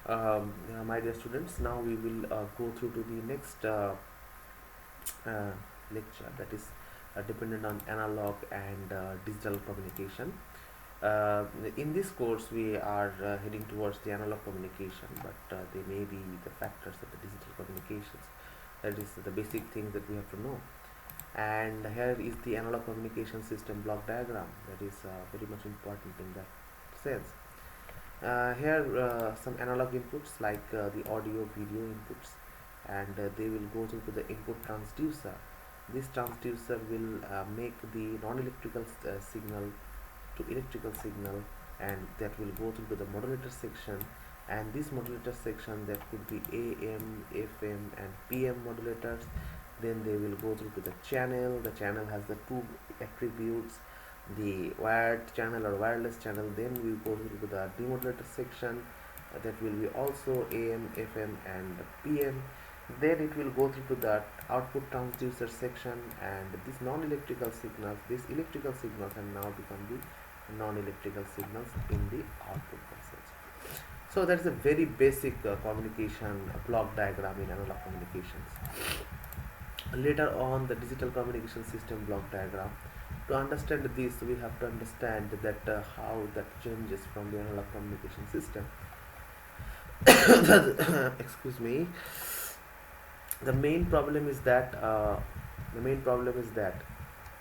My dear students, now we will go through to the next uh, lecture, that is dependent on analog and digital communication. Uh, in this course, we are heading towards the analog communication, but they may be the factors of the digital communications. That is the basic thing that we have to know. And here is the analog communication system block diagram. That is very much important in that sense. Here some analog inputs like the audio video inputs, and they will go through to the input transducer. This transducer will make the non-electrical signal to electrical signal, and that will go through to the modulator section. And this modulator section, that could be AM, FM and PM modulators. Then they will go through to the channel. The channel has the two attributes, the wired channel or wireless channel. Then we go to the demodulator section, that will be also AM, FM and PM. Then it will go through to the output transducer section, and these non-electrical signals, these electrical signals can now become the non-electrical signals in the output message. So that is a very basic communication block diagram in analog communications. Later on, the digital communication system block diagram. To understand this, we have to understand that how that changes from the analog communication system. Excuse me. The main problem is that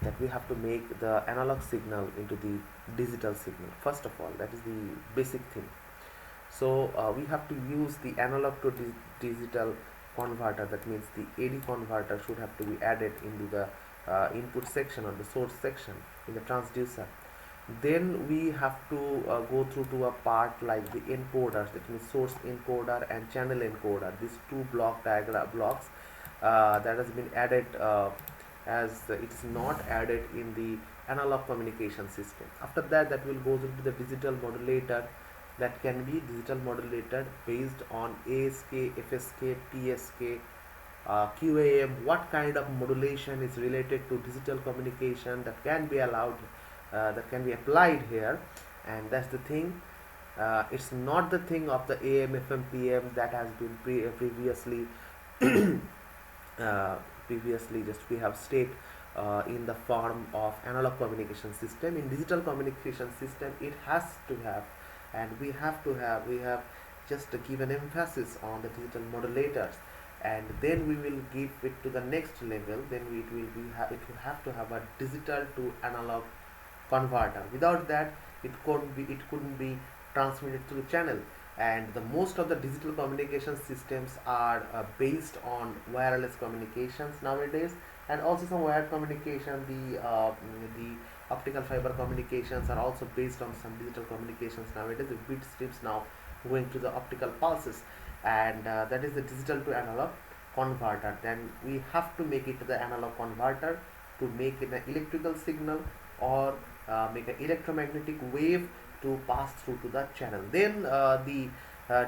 that we have to make the analog signal into the digital signal. First of all, that is the basic thing. So we have to use the analog to digital converter. That means the AD converter should have to be added into the input section or the source section in the transducer. Then we have to go through to a part like the encoders, that means source encoder and channel encoder. These two block diagram blocks that has been added as it is not added in the analog communication system. After that, that will go to the digital modulator. That can be digital modulator based on ASK, FSK, PSK, QAM. What kind of modulation is related to digital communication that can be allowed, that can be applied here. And that's the thing. It's not the thing of the AM, FM, PM that has been previously just we have state in the form of analog communication system. In digital communication system, it has to have, and we have just given emphasis on the digital modulators, and then we will give it to the next level. Then it will have to have a digital to analog converter. Without that, it couldn't be transmitted through channel. And the most of the digital communication systems are based on wireless communications nowadays, and also some wired communication. The optical fiber communications are also based on some digital communications nowadays. The bit strips now going to the optical pulses, and that is the digital to analog converter. Then we have to make it to the analog converter to make it an electrical signal, or make an electromagnetic wave to pass through to the channel. Then the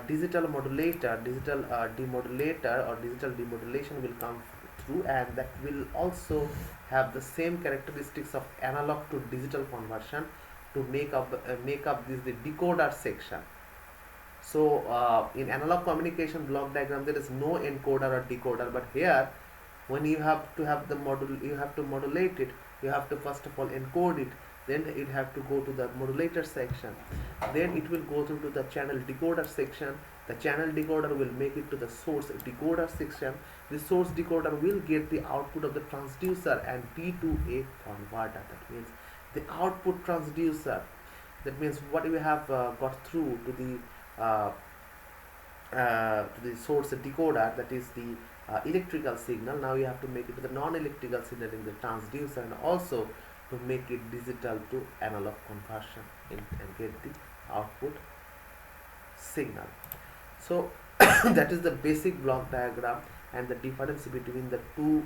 digital modulator, digital demodulator or digital demodulation will come through, and that will also have the same characteristics of analog to digital conversion to make up this the decoder section. So in analog communication block diagram, there is no encoder or decoder, but here when you have to have the module, you have to modulate it, you have to first of all encode it, then it have to go to the modulator section, then it will go through to the channel decoder section. The channel decoder will make it to the source decoder section. The source decoder will get the output of the transducer and D to A converter. That means the output transducer, that means what we have got through uh, to the source decoder, that is the electrical signal. Now you have to make it to the non-electrical signal in the transducer, and also to make it digital to analog conversion and get the output signal. So that is the basic block diagram, and the difference between the two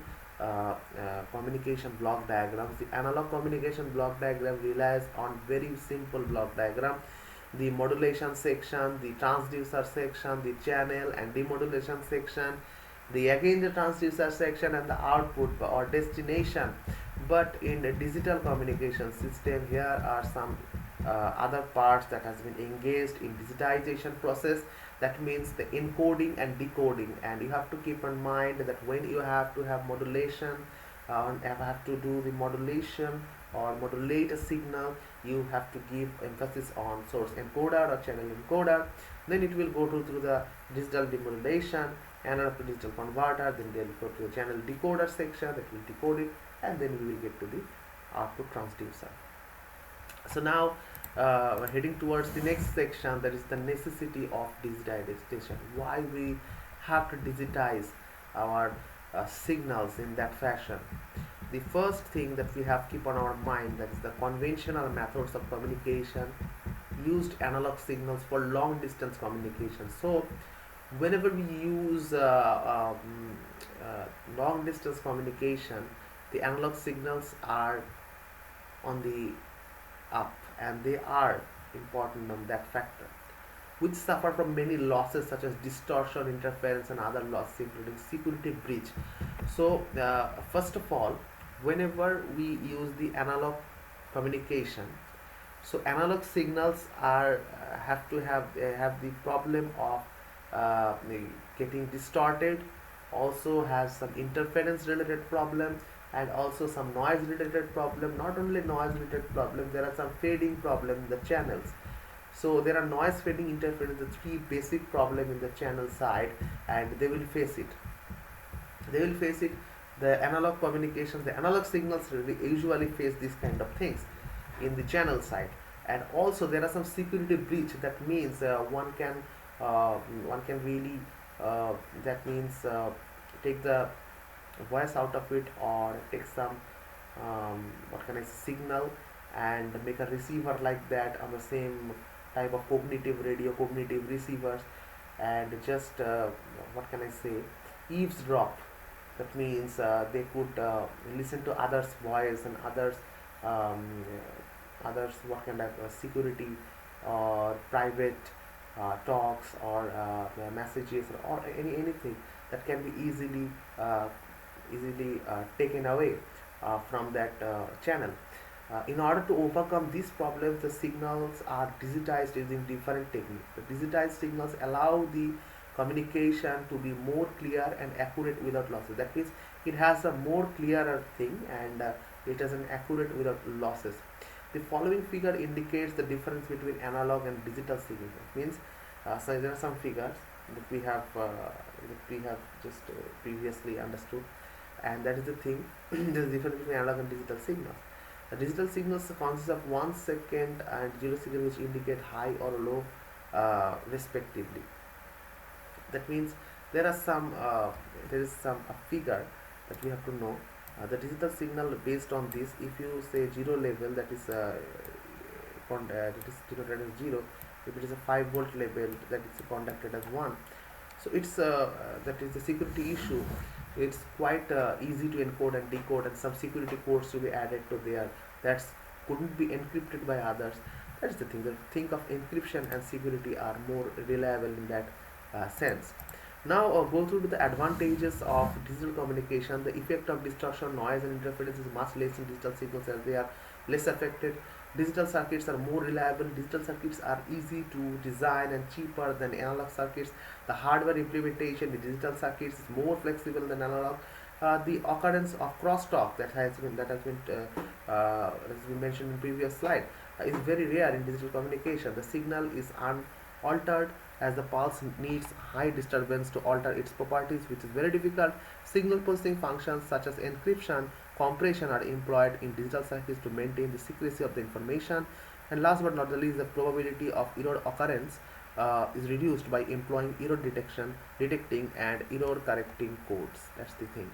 communication block diagrams. The analog communication block diagram relies on very simple block diagram: the modulation section, the transducer section, the channel and demodulation section, the again the transducer section, and the output or destination. But in a digital communication system, here are some other parts that has been engaged in digitization process. That means the encoding and decoding, and you have to keep in mind that when you have to have modulation, have to do the modulation or modulate a signal, you have to give emphasis on source encoder or channel encoder. Then it will go through the digital demodulation, analog to digital converter, then they'll go to the channel decoder section that will decode it, and then we will get to the output transducer. So now heading towards the next section, that is the necessity of digitization. Why we have to digitize our signals in that fashion. The first thing that we have to keep on our mind, that is the conventional methods of communication used analog signals for long distance communication. So whenever we use long distance communication, the analog signals are on the up, and they are important on that factor, which suffer from many losses such as distortion, interference, and other losses including security breach. So first of all, whenever we use the analog communication, so analog signals are have to have the problem of uh, getting distorted, also has some interference related problem, and also some noise related problem. Not only noise related problem, there are some fading problem in the channels. So there are noise, fading, interference, the three basic problem in the channel side, and they will face it. The analog communication, the analog signals usually face these kind of things in the channel side. And also there are some security breach. That means one can really that means take the voice out of it, or take some what can I say, signal, and make a receiver like that on the same type of cognitive receivers, and just what can I say, eavesdrop. That means they could listen to others voice and um, others what kind of security or private talks, or messages, or anything that can be easily taken away from that channel. In order to overcome these problems, the signals are digitized using different techniques. The digitized signals allow the communication to be more clear and accurate without losses. That means it has a more clearer thing, and it is an accurate without losses. The following figure indicates the difference between analog and digital signals. That means so there are some figures that we have just previously understood, and that is the thing. There is difference between analog and digital signals. The digital signals consist of 1 second and 0 second, which indicate high or low respectively. That means there are some there is some a figure that we have to know. The digital signal, based on this, if you say 0 level, that is denoted as 0. If it is a 5-volt level, that is conducted as 1. So it's that is the security issue. It's quite easy to encode and decode, and some security codes to be added to there that couldn't be encrypted by others. That's the thing. The think of encryption and security are more reliable in that sense. Now go through to the advantages of digital communication. The effect of distortion, noise, and interference is much less in digital signals, as they are less affected. Digital circuits are more reliable. Digital circuits are easy to design and cheaper than analog circuits. The hardware implementation in digital circuits is more flexible than analog. The occurrence of crosstalk has been mentioned in previous slide is very rare in digital communication. The signal is unaltered, as the pulse needs high disturbance to alter its properties, which is very difficult. Signal processing functions such as encryption, compression are employed in digital circuits to maintain the secrecy of the information. And last but not the least, the probability of error occurrence is reduced by employing error detecting and error correcting codes. That's the thing.